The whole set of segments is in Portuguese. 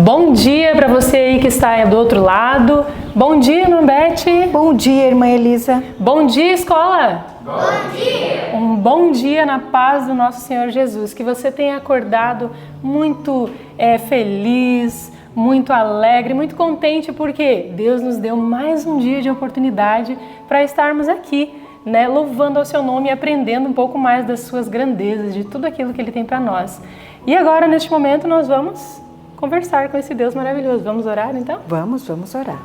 Bom dia para você aí que está do outro lado. Bom dia, irmã Beth. Bom dia, irmã Elisa. Bom dia, escola. Bom dia. Um bom dia na paz do nosso Senhor Jesus. Que você tenha acordado muito feliz, muito alegre, muito contente, porque Deus nos deu mais um dia de oportunidade para estarmos aqui, né, louvando ao seu nome e aprendendo um pouco mais das suas grandezas, de tudo aquilo que Ele tem para nós. E agora, neste momento, nós vamos conversar com esse Deus maravilhoso. Vamos orar, então? Vamos orar.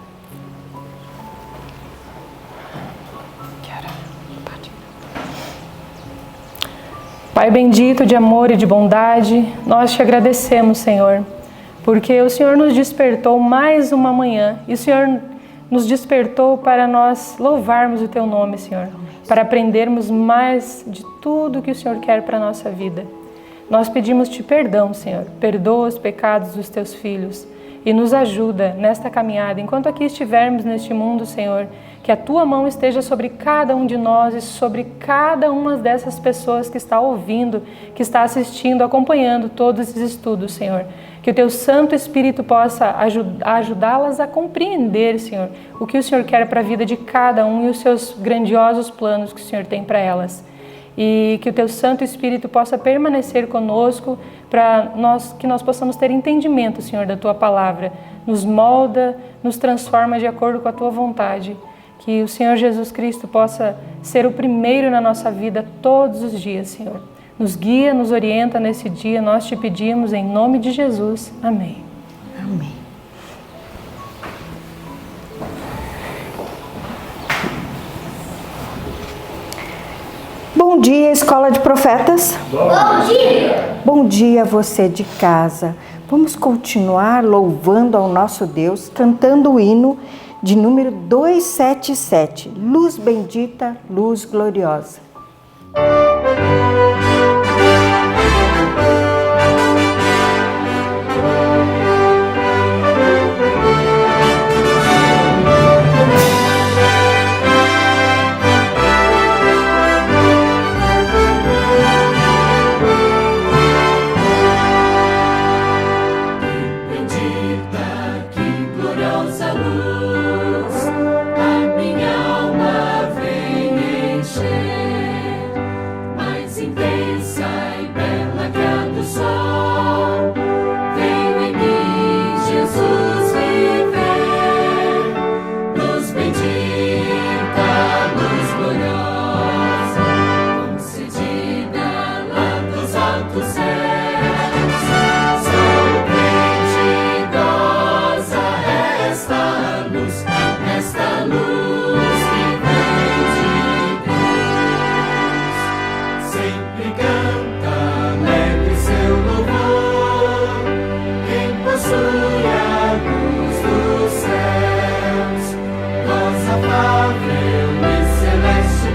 Pai bendito de amor e de bondade, nós te agradecemos, Senhor, porque o Senhor nos despertou mais uma manhã e o Senhor nos despertou para nós louvarmos o Teu nome, Senhor, para aprendermos mais de tudo que o Senhor quer para a nossa vida. Nós pedimos-te perdão, Senhor, perdoa os pecados dos Teus filhos e nos ajuda nesta caminhada. Enquanto aqui estivermos neste mundo, Senhor, que a Tua mão esteja sobre cada um de nós e sobre cada uma dessas pessoas que está ouvindo, que está assistindo, acompanhando todos esses estudos, Senhor. Que o Teu Santo Espírito possa ajudá-las a compreender, Senhor, o que o Senhor quer para a vida de cada um e os Seus grandiosos planos que o Senhor tem para elas. E que o Teu Santo Espírito possa permanecer conosco para que nós possamos ter entendimento, Senhor, da Tua palavra. Nos molda, nos transforma de acordo com a Tua vontade. Que o Senhor Jesus Cristo possa ser o primeiro na nossa vida todos os dias, Senhor. Nos guia, nos orienta nesse dia, nós te pedimos em nome de Jesus. Amém. Amém. Bom dia, Escola de Profetas. Bom dia. Bom dia, você de casa. Vamos continuar louvando ao nosso Deus, cantando o hino de número 277, Luz Bendita, Luz Gloriosa. Afável e celeste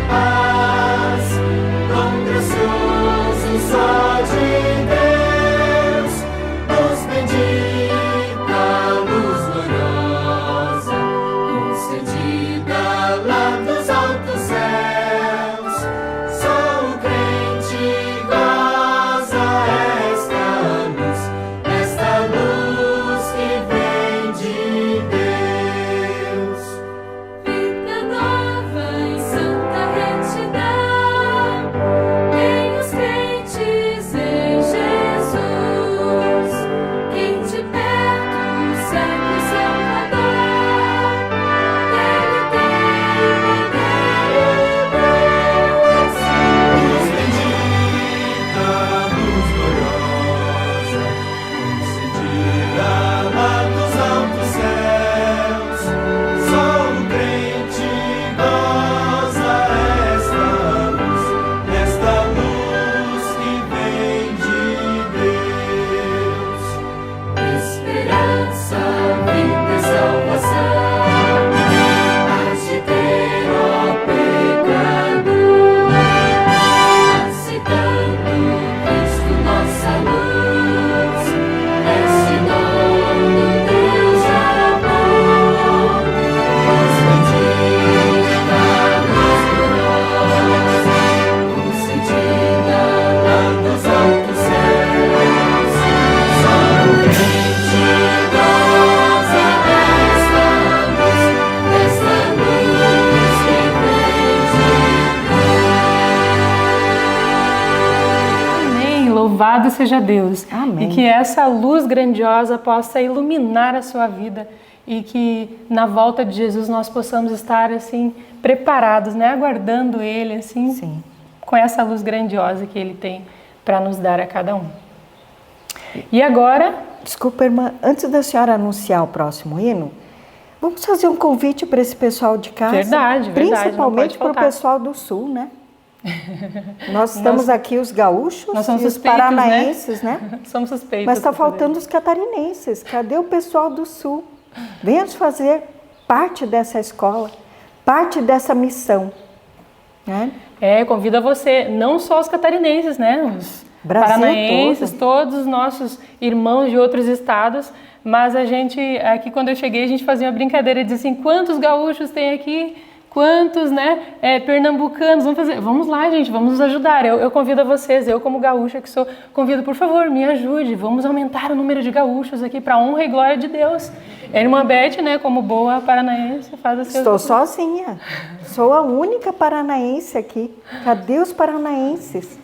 Louvado seja Deus. Amém. E que essa luz grandiosa possa iluminar a sua vida e que na volta de Jesus nós possamos estar assim preparados, né? Aguardando Ele assim, Sim. com essa luz grandiosa que Ele tem para nos dar a cada um. E agora, Desculpa, irmã, antes da senhora anunciar o próximo hino, vamos fazer um convite para esse pessoal de casa. Verdade, Principalmente não para o pode faltar. pessoal do Sul, né? Nós estamos aqui os gaúchos nós somos e os suspeitos, paranaenses, né? somos suspeitos. Mas está para poder. faltando os catarinenses. Cadê o pessoal do Sul? Venham fazer parte dessa escola, parte dessa missão, né? Convido a você, não só os catarinenses, né? Os Brasil paranaenses, todo. todos os nossos irmãos de outros estados, mas a gente, aqui quando eu cheguei, a gente fazia uma brincadeira, dizia assim, quantos gaúchos tem aqui? Quantos, né, pernambucanos? Vamos lá, gente, vamos nos ajudar. Eu convido a vocês, eu como gaúcha que sou, convido, por favor, me ajude, vamos aumentar o número de gaúchos aqui para a honra e glória de Deus. A irmã Beth, né, como boa paranaense, faz assim. Estou sozinha, sou a única paranaense aqui. Cadê os paranaenses?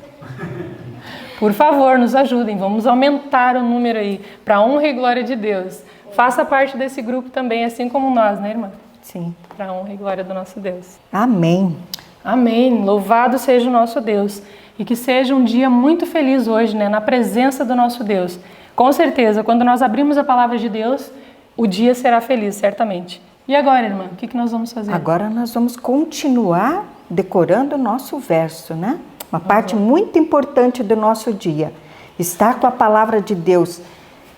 Por favor, nos ajudem, vamos aumentar o número aí, para a honra e glória de Deus. Faça parte desse grupo também, assim como nós, né, irmã? Sim. Para a honra e glória do nosso Deus. Amém. Amém. Louvado seja o nosso Deus. E que seja um dia muito feliz hoje, né, na presença do nosso Deus. Com certeza, quando nós abrimos a palavra de Deus, o dia será feliz, certamente. E agora, irmã, o que nós vamos fazer? Agora nós vamos continuar decorando o nosso verso, né? Uma parte muito importante do nosso dia. Estar com a palavra de Deus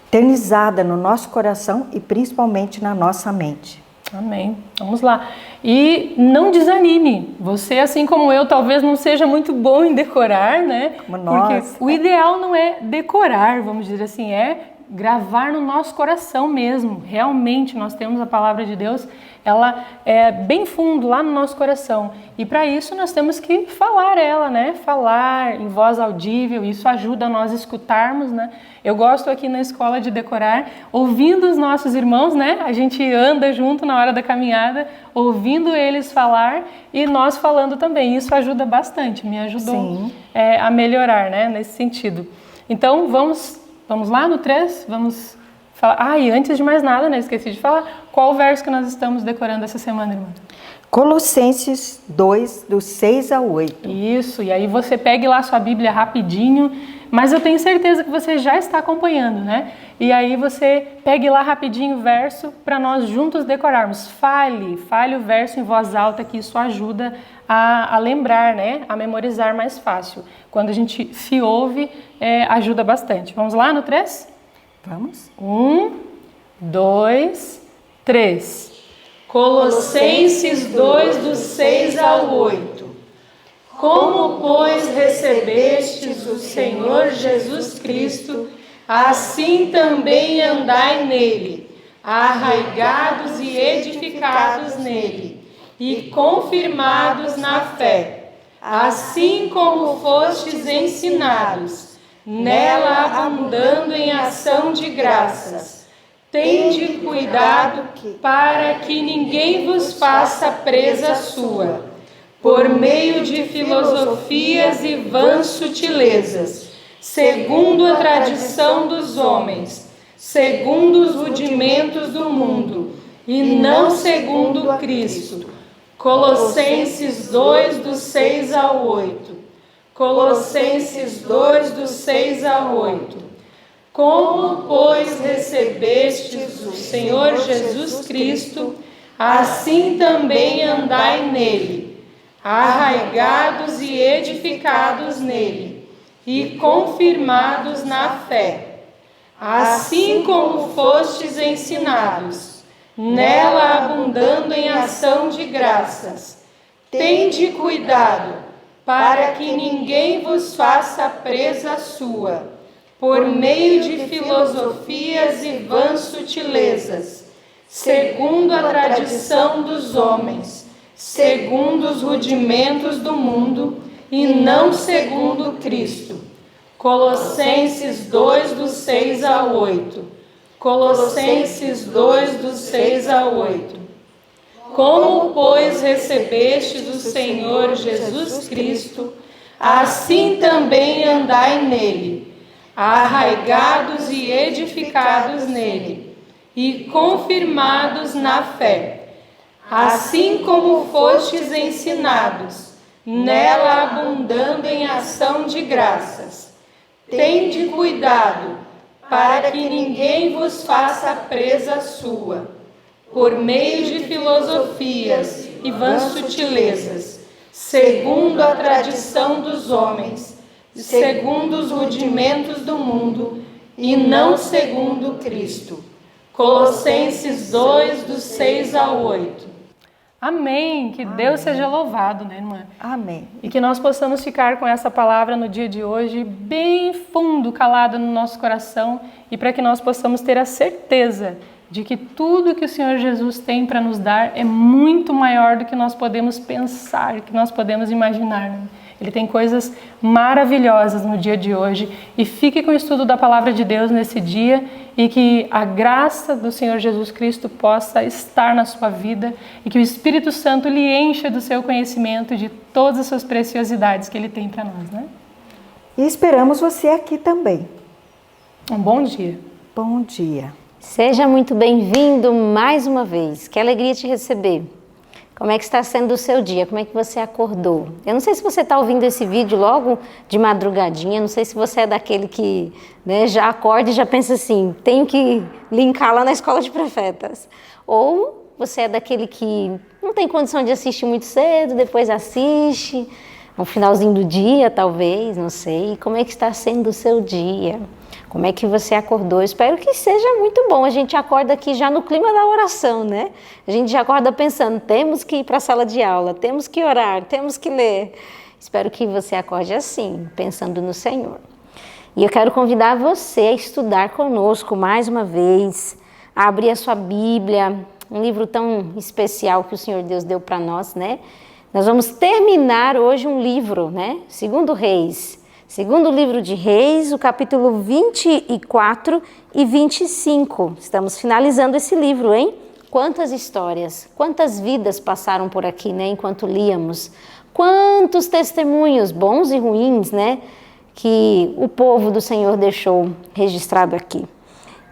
eternizada no nosso coração e principalmente na nossa mente. Amém. Vamos lá. E não desanime. Você, assim como eu, talvez não seja muito bom em decorar, né? Como nós. Porque o ideal não é decorar, vamos dizer assim, é gravar no nosso coração mesmo. Realmente, nós temos a palavra de Deus, ela é bem fundo lá no nosso coração. E para isso nós temos que falar ela, né? Falar em voz audível, isso ajuda a nós escutarmos, né? Eu gosto aqui na escola de decorar, ouvindo os nossos irmãos, né? A gente anda junto na hora da caminhada, ouvindo eles falar e nós falando também. Isso ajuda bastante, me ajudou a melhorar, né? Nesse sentido. Então, vamos lá no 3? Vamos falar. E antes de mais nada, né? Esqueci de falar. Qual o verso que nós estamos decorando essa semana, irmã? Colossenses 2, do 6 ao 8. Isso, e aí você pegue lá sua Bíblia rapidinho, mas eu tenho certeza que você já está acompanhando, né? E aí você pegue lá rapidinho o verso para nós juntos decorarmos. Fale o verso em voz alta, que isso ajuda a lembrar, né? A memorizar mais fácil. Quando a gente se ouve, ajuda bastante. Vamos lá no 3? Vamos? 1, 2, 3. Colossenses 2, do 6 ao 8. Como, pois, recebestes o Senhor Jesus Cristo, assim também andai nele, arraigados e edificados nele, e confirmados na fé, assim como fostes ensinados, nela abundando em ação de graças. Tende cuidado para que ninguém vos faça presa sua, por meio de filosofias e vãs sutilezas, segundo a tradição dos homens, segundo os rudimentos do mundo, e não segundo Cristo. Colossenses 2, do 6 ao 8. Colossenses 2, do 6 ao 8. Como, pois, recebestes o Senhor Jesus Cristo, assim também andai nele, arraigados e edificados nele, e confirmados na fé, assim como fostes ensinados, nela abundando em ação de graças. Tende cuidado, para que ninguém vos faça presa sua, por meio de filosofias e vãs sutilezas, segundo a tradição dos homens, segundo os rudimentos do mundo, e não segundo Cristo. Colossenses 2, do 6 ao 8. Colossenses 2, do 6 ao 8. Como, pois, recebestes o Senhor Jesus Cristo, assim também andai nele, arraigados e edificados nele, e confirmados na fé, assim como fostes ensinados, nela abundando em ação de graças. Tende cuidado, para que ninguém vos faça presa sua, por meio de filosofias e vãs sutilezas, segundo a tradição dos homens, segundo os rudimentos do mundo, e não segundo Cristo. Colossenses 2, do 6 ao 8. Amém. Que Deus seja louvado, né, irmã? Amém. E que nós possamos ficar com essa palavra no dia de hoje bem fundo, calada no nosso coração, e para que nós possamos ter a certeza de que tudo que o Senhor Jesus tem para nos dar é muito maior do que nós podemos pensar, que nós podemos imaginar, né? Ele tem coisas maravilhosas no dia de hoje, e fique com o estudo da palavra de Deus nesse dia, e que a graça do Senhor Jesus Cristo possa estar na sua vida, e que o Espírito Santo lhe encha do seu conhecimento de todas as suas preciosidades que Ele tem para nós, né? E esperamos você aqui também. Um bom dia. Bom dia. Seja muito bem-vindo mais uma vez. Que alegria te receber. Como é que está sendo o seu dia? Como é que você acordou? Eu não sei se você está ouvindo esse vídeo logo de madrugadinha, não sei se você é daquele que, né, já acorda e já pensa assim, tenho que linkar lá na escola de profetas. Ou você é daquele que não tem condição de assistir muito cedo, depois assiste, no finalzinho do dia talvez, não sei. Como é que está sendo o seu dia? Como é que você acordou? Eu espero que seja muito bom. A gente acorda aqui já no clima da oração, né? A gente já acorda pensando, temos que ir para a sala de aula, temos que orar, temos que ler. Espero que você acorde assim, pensando no Senhor. E eu quero convidar você a estudar conosco mais uma vez, a abrir a sua Bíblia, um livro tão especial que o Senhor Deus deu para nós, né? Nós vamos terminar hoje um livro, né? Segundo Reis. Segundo livro de Reis, o capítulo 24 e 25. Estamos finalizando esse livro, hein? Quantas histórias, quantas vidas passaram por aqui, né? Enquanto líamos. Quantos testemunhos, bons e ruins, né? Que o povo do Senhor deixou registrado aqui.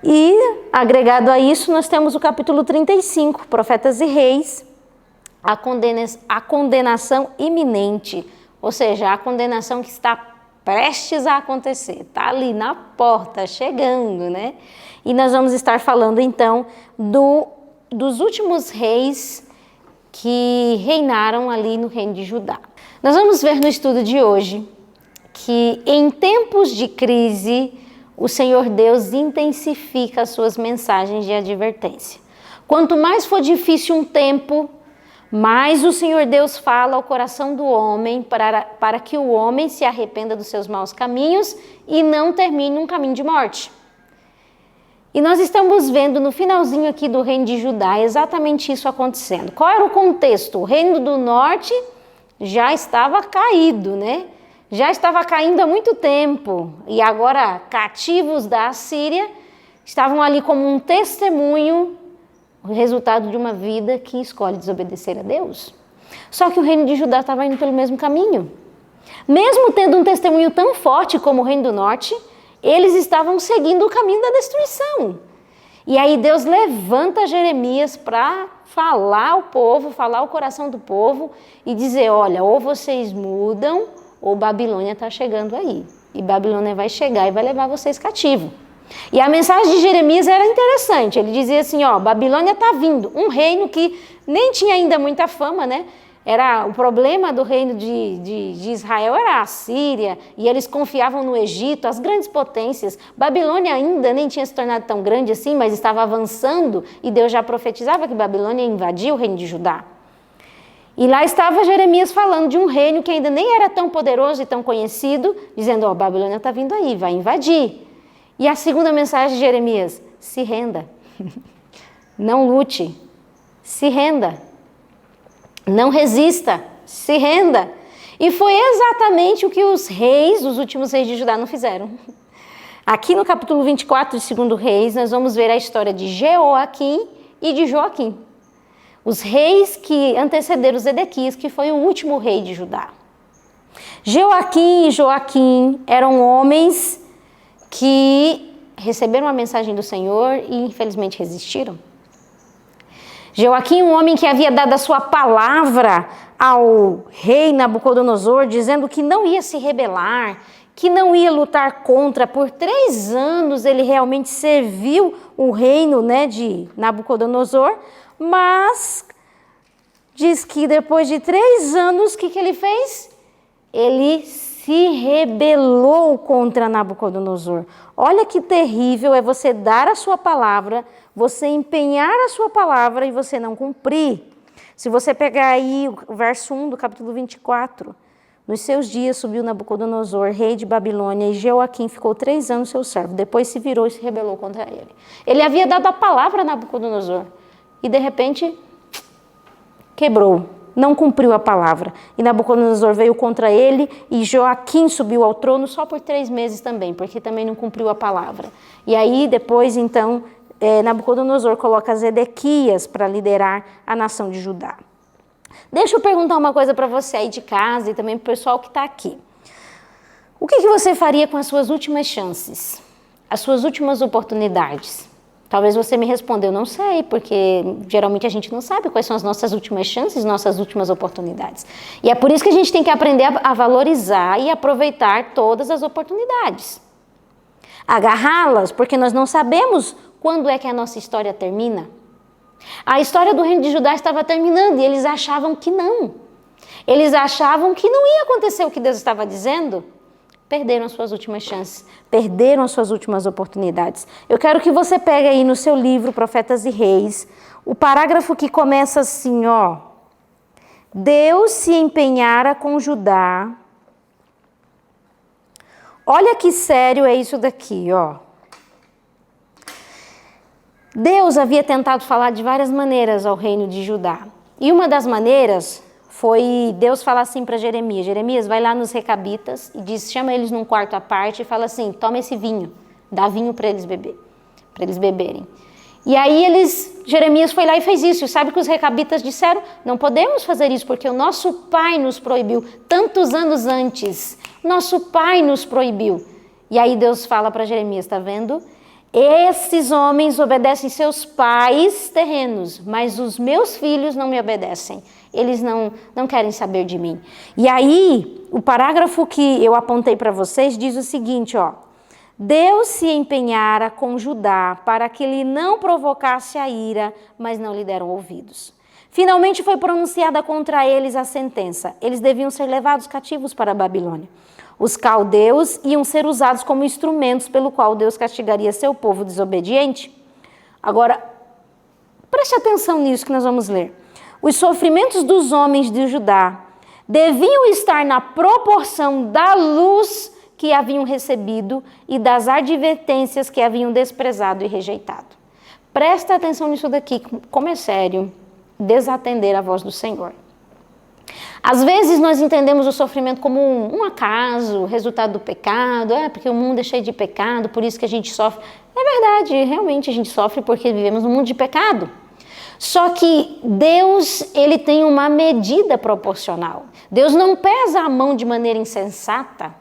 E, agregado a isso, nós temos o capítulo 35, Profetas e Reis, a condenação iminente, ou seja, a condenação que está prestes a acontecer, está ali na porta, chegando, né? E nós vamos estar falando então dos últimos reis que reinaram ali no reino de Judá. Nós vamos ver no estudo de hoje que em tempos de crise, o Senhor Deus intensifica as suas mensagens de advertência. Quanto mais for difícil um tempo, mas o Senhor Deus fala ao coração do homem para que o homem se arrependa dos seus maus caminhos e não termine um caminho de morte. E nós estamos vendo no finalzinho aqui do reino de Judá exatamente isso acontecendo. Qual era o contexto? O reino do norte já estava caído, né? Já estava caindo há muito tempo. E agora cativos da Assíria estavam ali como um testemunho, o resultado de uma vida que escolhe desobedecer a Deus. Só que o reino de Judá estava indo pelo mesmo caminho. Mesmo tendo um testemunho tão forte como o reino do norte, eles estavam seguindo o caminho da destruição. E aí Deus levanta Jeremias para falar ao povo, falar ao coração do povo e dizer, olha, ou vocês mudam ou Babilônia está chegando aí. E Babilônia vai chegar e vai levar vocês cativo. E a mensagem de Jeremias era interessante, ele dizia assim, ó, Babilônia está vindo, um reino que nem tinha ainda muita fama, né? Era, o problema do reino de Israel era a Síria, e eles confiavam no Egito, as grandes potências. Babilônia ainda nem tinha se tornado tão grande assim, mas estava avançando, e Deus já profetizava que Babilônia ia invadir o reino de Judá. E lá estava Jeremias falando de um reino que ainda nem era tão poderoso e tão conhecido, dizendo, ó, Babilônia está vindo aí, vai invadir. E a segunda mensagem de Jeremias, se renda, não lute, se renda, não resista, se renda. E foi exatamente o que os reis, os últimos reis de Judá não fizeram. Aqui no capítulo 24 de 2 Reis, nós vamos ver a história de Jeoaquim e de Joaquim. Os reis que antecederam Zedequias, que foi o último rei de Judá. Jeoaquim e Joaquim eram homens que receberam a mensagem do Senhor e infelizmente resistiram. Joaquim, um homem que havia dado a sua palavra ao rei Nabucodonosor, dizendo que não ia se rebelar, que não ia lutar contra. Por 3 anos ele realmente serviu o reino, de Nabucodonosor, mas diz que depois de 3 anos, o que ele fez? Ele se rebelou contra Nabucodonosor. Olha que terrível é você dar a sua palavra, você empenhar a sua palavra e você não cumprir. Se você pegar aí o verso 1 do capítulo 24, nos seus dias subiu Nabucodonosor, rei de Babilônia, e Joaquim ficou 3 anos seu servo. Depois se virou e se rebelou contra ele. Ele havia dado a palavra a Nabucodonosor e de repente quebrou, não cumpriu a palavra. E Nabucodonosor veio contra ele e Joaquim subiu ao trono só por 3 meses também, porque também não cumpriu a palavra. E aí depois então Nabucodonosor coloca Zedequias para liderar a nação de Judá. Deixa eu perguntar uma coisa para você aí de casa e também para o pessoal que está aqui. O que você faria com as suas últimas chances? As suas últimas oportunidades? Talvez você me responda, eu não sei, porque geralmente a gente não sabe quais são as nossas últimas chances, nossas últimas oportunidades. E é por isso que a gente tem que aprender a valorizar e aproveitar todas as oportunidades. Agarrá-las, porque nós não sabemos quando é que a nossa história termina. A história do reino de Judá estava terminando e eles achavam que não. Eles achavam que não ia acontecer o que Deus estava dizendo. Perderam as suas últimas chances, perderam as suas últimas oportunidades. Eu quero que você pegue aí no seu livro, Profetas e Reis, o parágrafo que começa assim, Deus se empenhara com Judá. Olha que sério é isso daqui, Deus havia tentado falar de várias maneiras ao reino de Judá. E uma das maneiras foi Deus falar assim para Jeremias. Jeremias, vai lá nos recabitas e chama eles num quarto à parte e fala assim, toma esse vinho, dá vinho para eles beberem. E aí Jeremias foi lá e fez isso. E sabe o que os recabitas disseram? Não podemos fazer isso porque o nosso pai nos proibiu, tantos anos antes. Nosso pai nos proibiu. E aí Deus fala para Jeremias, está vendo? Esses homens obedecem seus pais terrenos, mas os meus filhos não me obedecem. Eles não querem saber de mim. E aí, o parágrafo que eu apontei para vocês diz o seguinte, Deus se empenhara com Judá para que ele não provocasse a ira, mas não lhe deram ouvidos. Finalmente foi pronunciada contra eles a sentença. Eles deviam ser levados cativos para a Babilônia. Os caldeus iam ser usados como instrumentos pelo qual Deus castigaria seu povo desobediente. Agora, preste atenção nisso que nós vamos ler. Os sofrimentos dos homens de Judá deviam estar na proporção da luz que haviam recebido e das advertências que haviam desprezado e rejeitado. Presta atenção nisso daqui, como é sério desatender a voz do Senhor. Às vezes nós entendemos o sofrimento como um acaso, resultado do pecado, porque o mundo é cheio de pecado, por isso que a gente sofre. É verdade, realmente a gente sofre porque vivemos num mundo de pecado. Só que Deus, ele tem uma medida proporcional. Deus não pesa a mão de maneira insensata.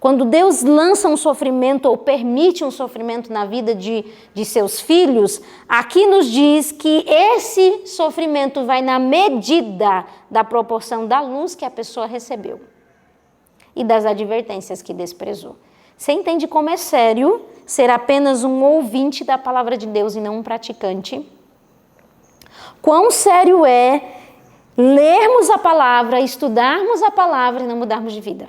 Quando Deus lança um sofrimento ou permite um sofrimento na vida de seus filhos, aqui nos diz que esse sofrimento vai na medida da proporção da luz que a pessoa recebeu e das advertências que desprezou. Você entende como é sério ser apenas um ouvinte da palavra de Deus e não um praticante? Quão sério é lermos a palavra, estudarmos a palavra e não mudarmos de vida?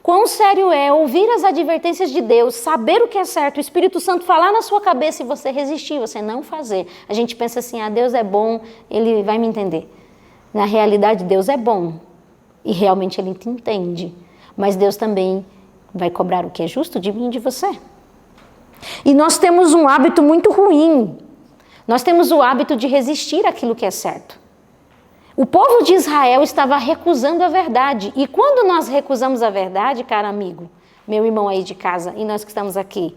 Quão sério é ouvir as advertências de Deus, saber o que é certo, o Espírito Santo falar na sua cabeça e você resistir, você não fazer. A gente pensa assim, Deus é bom, Ele vai me entender. Na realidade, Deus é bom e realmente Ele te entende. Mas Deus também vai cobrar o que é justo de mim e de você. E nós temos um hábito muito ruim. Nós temos o hábito de resistir àquilo que é certo. O povo de Israel estava recusando a verdade. E quando nós recusamos a verdade, caro amigo, meu irmão aí de casa, e nós que estamos aqui,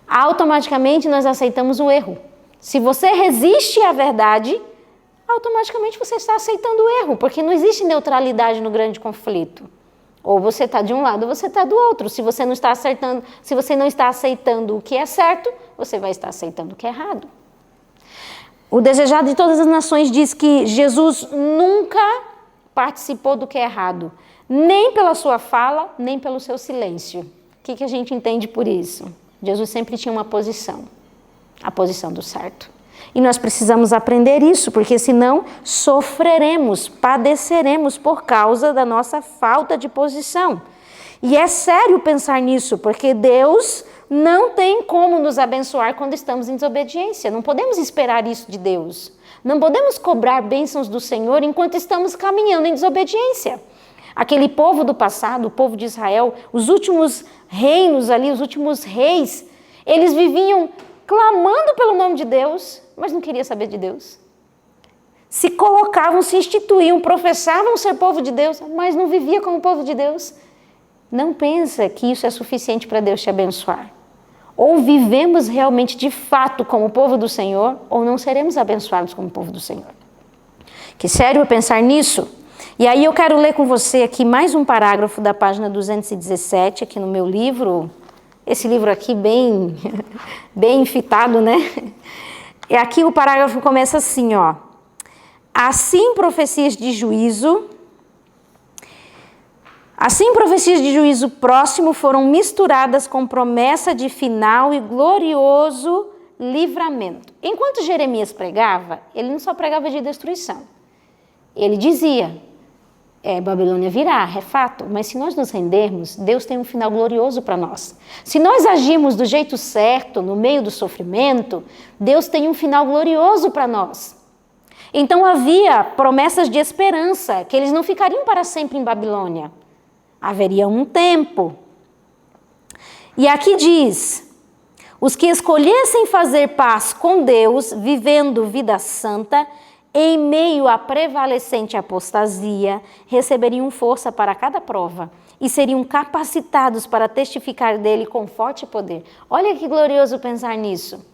automaticamente nós aceitamos o erro. Se você resiste à verdade, automaticamente você está aceitando o erro, porque não existe neutralidade no grande conflito. Ou você está de um lado ou você está do outro. Se você não está aceitando o que é certo, você vai estar aceitando o que é errado. O Desejado de Todas as Nações diz que Jesus nunca participou do que é errado, nem pela sua fala, nem pelo seu silêncio. O que a gente entende por isso? Jesus sempre tinha uma posição, a posição do certo. E nós precisamos aprender isso, porque senão sofreremos, padeceremos por causa da nossa falta de posição. E é sério pensar nisso, porque Deus não tem como nos abençoar quando estamos em desobediência. Não podemos esperar isso de Deus. Não podemos cobrar bênçãos do Senhor enquanto estamos caminhando em desobediência. Aquele povo do passado, o povo de Israel, os últimos reinos ali, os últimos reis, eles viviam clamando pelo nome de Deus, mas não queriam saber de Deus. Se colocavam, se instituíam, professavam ser povo de Deus, mas não vivia como povo de Deus. Não pensa que isso é suficiente para Deus te abençoar. Ou vivemos realmente de fato como povo do Senhor, ou não seremos abençoados como povo do Senhor. Que sério pensar nisso? E aí eu quero ler com você aqui mais um parágrafo da página 217, aqui no meu livro. Esse livro aqui bem enfitado, né? E aqui o parágrafo começa assim, ó. Assim profecias de juízo próximo foram misturadas com promessa de final e glorioso livramento. Enquanto Jeremias pregava, ele não só pregava de destruição. Ele dizia, Babilônia virá, é fato, mas se nós nos rendermos, Deus tem um final glorioso para nós. Se nós agirmos do jeito certo, no meio do sofrimento, Deus tem um final glorioso para nós. Então havia promessas de esperança, que eles não ficariam para sempre em Babilônia. Haveria um tempo. E aqui diz, os que escolhessem fazer paz com Deus, vivendo vida santa, em meio à prevalecente apostasia, receberiam força para cada prova e seriam capacitados para testificar dele com forte poder. Olha que glorioso pensar nisso.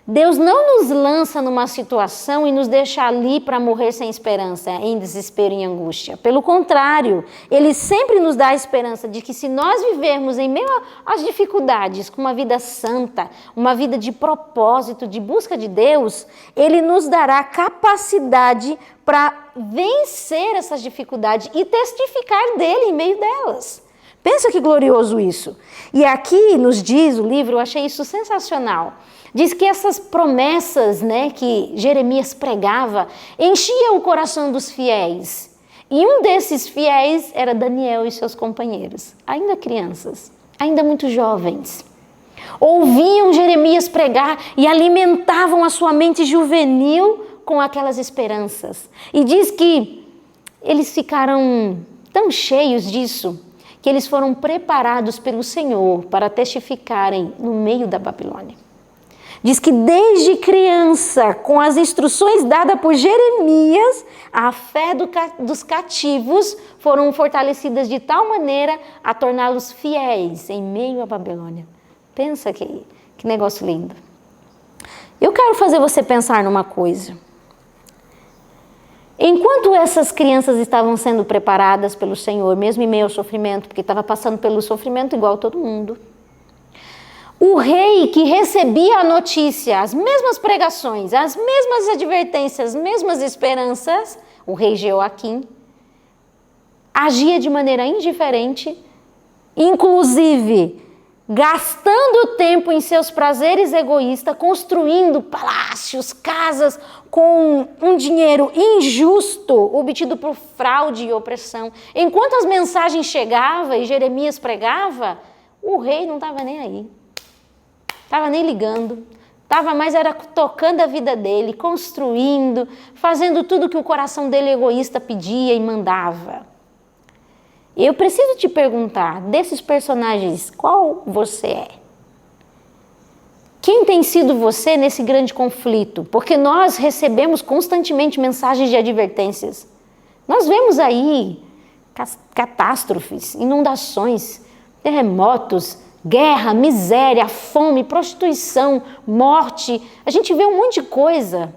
Deus não nos lança numa situação e nos deixa ali para morrer sem esperança, em desespero e angústia. Pelo contrário, Ele sempre nos dá a esperança de que se nós vivermos em meio às dificuldades, com uma vida santa, uma vida de propósito, de busca de Deus, Ele nos dará capacidade para vencer essas dificuldades e testificar dele em meio delas. Pensa que glorioso isso. E aqui nos diz o livro, eu achei isso sensacional. Diz que essas promessas, que Jeremias pregava, enchiam o coração dos fiéis. E um desses fiéis era Daniel e seus companheiros, ainda crianças, ainda muito jovens. Ouviam Jeremias pregar e alimentavam a sua mente juvenil com aquelas esperanças. E diz que eles ficaram tão cheios disso, que eles foram preparados pelo Senhor para testificarem no meio da Babilônia. Diz que desde criança, com as instruções dadas por Jeremias, a fé dos cativos foram fortalecidas de tal maneira a torná-los fiéis em meio à Babilônia. Pensa que negócio lindo. Eu quero fazer você pensar numa coisa. Enquanto essas crianças estavam sendo preparadas pelo Senhor, mesmo em meio ao sofrimento, porque estava passando pelo sofrimento igual todo mundo, o rei que recebia a notícia, as mesmas pregações, as mesmas advertências, as mesmas esperanças, o rei Jeoaquim, agia de maneira indiferente, inclusive gastando tempo em seus prazeres egoístas, construindo palácios, casas com um dinheiro injusto, obtido por fraude e opressão. Enquanto as mensagens chegavam e Jeremias pregava, o rei não estava nem aí. Estava nem ligando, estava mais era tocando a vida dele, construindo, fazendo tudo que o coração dele egoísta pedia e mandava. Eu preciso te perguntar, desses personagens, qual você é? Quem tem sido você nesse grande conflito? Porque nós recebemos constantemente mensagens de advertências. Nós vemos aí catástrofes, inundações, terremotos, guerra, miséria, fome, prostituição, morte. A gente vê um monte de coisa.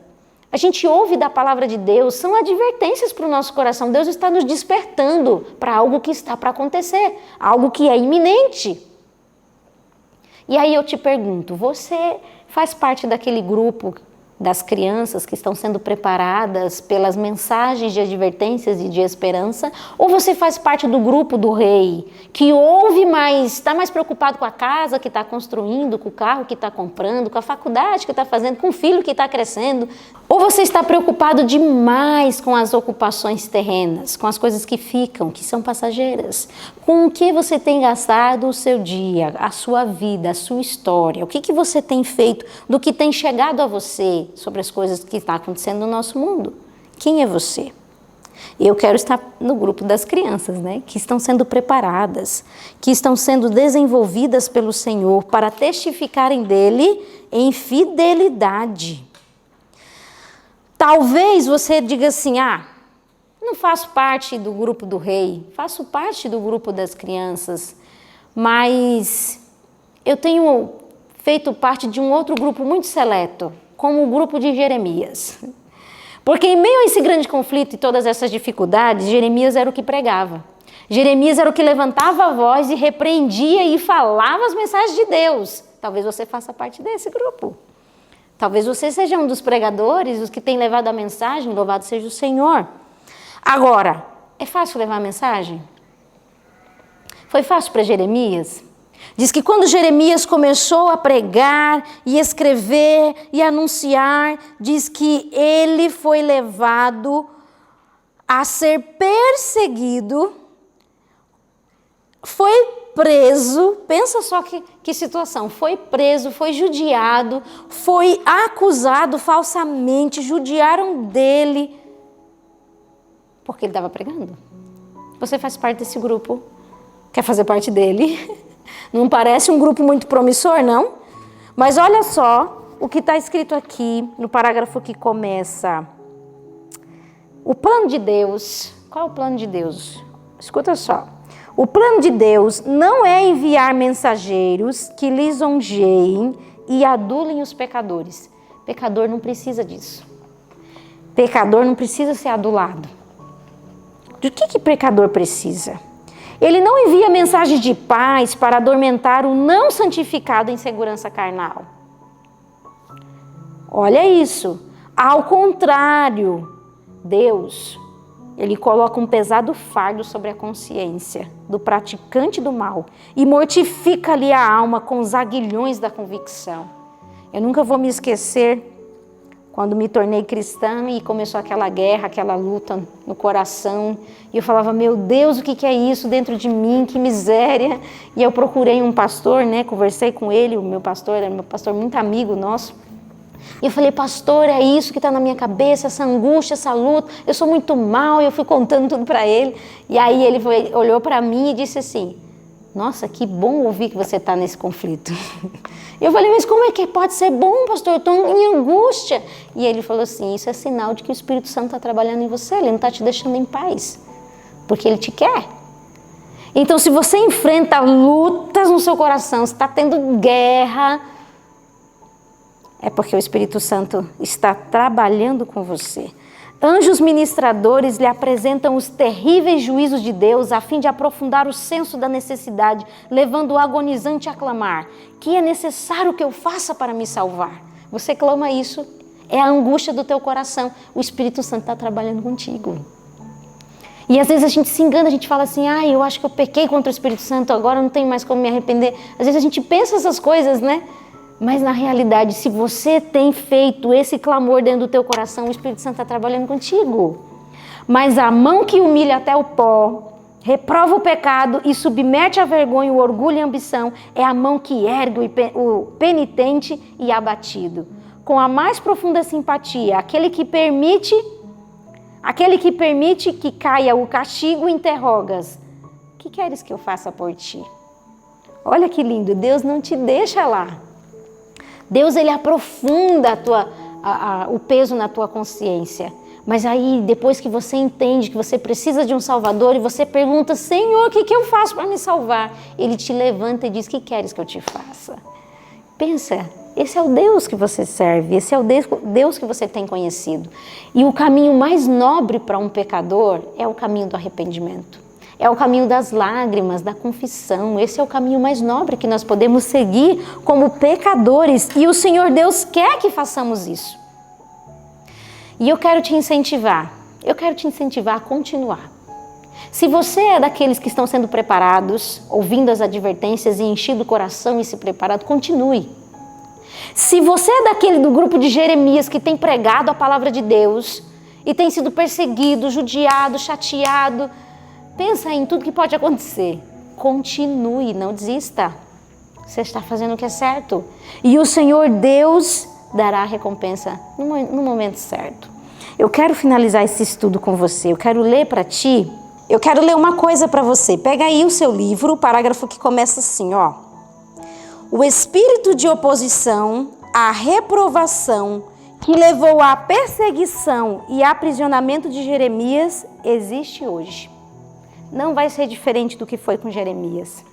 A gente ouve da palavra de Deus, são advertências para o nosso coração. Deus está nos despertando para algo que está para acontecer, algo que é iminente. E aí eu te pergunto, você faz parte daquele grupo das crianças que estão sendo preparadas pelas mensagens de advertências e de esperança? Ou você faz parte do grupo do rei, que ouve mais, está mais preocupado com a casa que está construindo, com o carro que está comprando, com a faculdade que está fazendo, com o filho que está crescendo? Ou você está preocupado demais com as ocupações terrenas, com as coisas que ficam, que são passageiras? Com o que você tem gastado o seu dia, a sua vida, a sua história? O que você tem feito do que tem chegado a você sobre as coisas que estão acontecendo no nosso mundo? Quem é você? Eu quero estar no grupo das crianças, né? Que estão sendo preparadas, que estão sendo desenvolvidas pelo Senhor para testificarem dele em fidelidade. Talvez você diga assim, não faço parte do grupo do rei, faço parte do grupo das crianças, mas eu tenho feito parte de um outro grupo muito seleto, como o grupo de Jeremias. Porque em meio a esse grande conflito e todas essas dificuldades, Jeremias era o que pregava. Jeremias era o que levantava a voz e repreendia e falava as mensagens de Deus. Talvez você faça parte desse grupo. Talvez você seja um dos pregadores, os que têm levado a mensagem, louvado seja o Senhor. Agora, é fácil levar a mensagem? Foi fácil para Jeremias? Diz que quando Jeremias começou a pregar e escrever e anunciar, diz que ele foi levado a ser perseguido, foi preso, pensa só que situação, foi preso, foi judiado, foi acusado falsamente, judiaram dele, porque ele estava pregando. Você faz parte desse grupo, quer fazer parte dele? Não parece um grupo muito promissor, não? Mas olha só o que está escrito aqui no parágrafo que começa. O plano de Deus, qual é o plano de Deus? Escuta só. O plano de Deus não é enviar mensageiros que lisonjeiem e adulem os pecadores. Pecador não precisa disso. Pecador não precisa ser adulado. Do que pecador precisa? Ele não envia mensagens de paz para adormentar o não santificado em segurança carnal. Olha isso. Ao contrário, Deus, ele coloca um pesado fardo sobre a consciência do praticante do mal e mortifica-lhe a alma com os aguilhões da convicção. Eu nunca vou me esquecer quando me tornei cristã e começou aquela guerra, aquela luta no coração. E eu falava, meu Deus, o que é isso dentro de mim? Que miséria. E eu procurei um pastor, né? Conversei com ele, o meu pastor, era meu pastor muito amigo nosso. E eu falei, pastor, é isso que está na minha cabeça, essa angústia, essa luta. Eu sou muito mal. E eu fui contando tudo para ele. E aí ele olhou para mim e disse assim, nossa, que bom ouvir que você está nesse conflito. Eu falei, mas como é que pode ser bom, pastor? Eu estou em angústia. E ele falou assim, isso é sinal de que o Espírito Santo está trabalhando em você, ele não está te deixando em paz, porque ele te quer. Então, se você enfrenta lutas no seu coração, se está tendo guerra, é porque o Espírito Santo está trabalhando com você. Anjos ministradores lhe apresentam os terríveis juízos de Deus a fim de aprofundar o senso da necessidade, levando o agonizante a clamar, que é necessário que eu faça para me salvar? Você clama isso, é a angústia do teu coração. O Espírito Santo está trabalhando contigo. E às vezes a gente se engana, a gente fala assim, eu acho que eu pequei contra o Espírito Santo, agora não tenho mais como me arrepender. Às vezes a gente pensa essas coisas, né? Mas na realidade, se você tem feito esse clamor dentro do teu coração, o Espírito Santo está trabalhando contigo. Mas a mão que humilha até o pó, reprova o pecado e submete à vergonha, o orgulho e a ambição, é a mão que ergue o penitente e abatido. Com a mais profunda simpatia, aquele que permite que caia o castigo, interrogas, que queres que eu faça por ti? Olha que lindo, Deus não te deixa lá. Deus, ele aprofunda o peso na tua consciência. Mas aí, depois que você entende que você precisa de um Salvador e você pergunta, Senhor, o que eu faço para me salvar? Ele te levanta e diz, que queres que eu te faça? Pensa, esse é o Deus que você serve, esse é o Deus que você tem conhecido. E o caminho mais nobre para um pecador é o caminho do arrependimento. É o caminho das lágrimas, da confissão. Esse é o caminho mais nobre que nós podemos seguir como pecadores. E o Senhor Deus quer que façamos isso. E eu quero te incentivar a continuar. Se você é daqueles que estão sendo preparados, ouvindo as advertências e enchido o coração e se preparado, continue. Se você é daquele do grupo de Jeremias que tem pregado a palavra de Deus e tem sido perseguido, judiado, chateado, pensa em tudo que pode acontecer. Continue, não desista. Você está fazendo o que é certo. E o Senhor Deus dará a recompensa no momento certo. Eu quero finalizar esse estudo com você. Eu quero ler para ti. Eu quero ler uma coisa para você. Pega aí o seu livro, o parágrafo que começa assim, ó. O espírito de oposição à reprovação que levou à perseguição e aprisionamento de Jeremias existe hoje. Não vai ser diferente do que foi com Jeremias.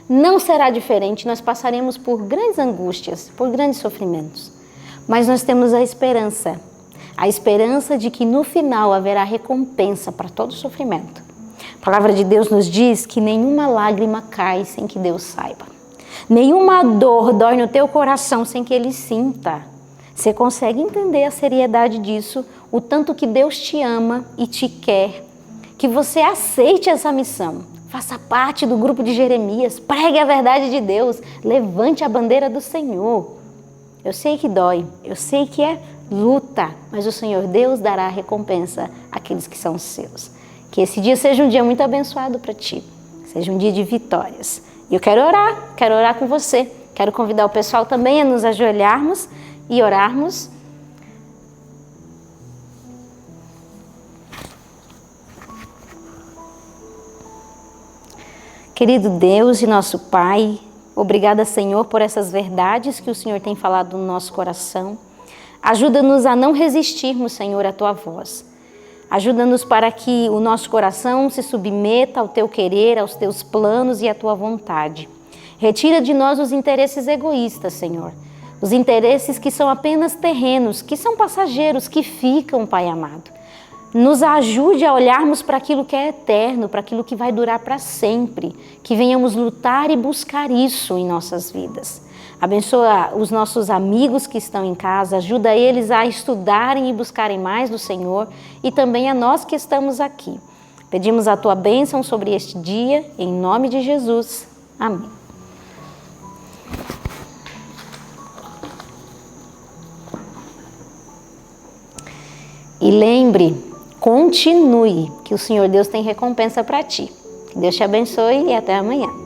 Não será diferente, nós passaremos por grandes angústias, por grandes sofrimentos. Mas nós temos a esperança de que no final haverá recompensa para todo sofrimento. A palavra de Deus nos diz que nenhuma lágrima cai sem que Deus saiba. Nenhuma dor dói no teu coração sem que Ele sinta. Você consegue entender a seriedade disso, o tanto que Deus te ama e te quer, que você aceite essa missão. Faça parte do grupo de Jeremias, pregue a verdade de Deus, levante a bandeira do Senhor. Eu sei que dói, eu sei que é luta, mas o Senhor Deus dará recompensa àqueles que são seus. Que esse dia seja um dia muito abençoado para ti, seja um dia de vitórias. E eu quero orar com você. Quero convidar o pessoal também a nos ajoelharmos e orarmos. Querido Deus e nosso Pai, obrigada, Senhor, por essas verdades que o Senhor tem falado no nosso coração. Ajuda-nos a não resistirmos, Senhor, à Tua voz. Ajuda-nos para que o nosso coração se submeta ao Teu querer, aos Teus planos e à Tua vontade. Retira de nós os interesses egoístas, Senhor. Os interesses que são apenas terrenos, que são passageiros, que ficam, Pai amado. Nos ajude a olharmos para aquilo que é eterno, para aquilo que vai durar para sempre. Que venhamos lutar e buscar isso em nossas vidas. Abençoa os nossos amigos que estão em casa, ajuda eles a estudarem e buscarem mais do Senhor e também a nós que estamos aqui. Pedimos a Tua bênção sobre este dia, em nome de Jesus. Amém. E lembre, continue, que o Senhor Deus tem recompensa para ti. Que Deus te abençoe e até amanhã.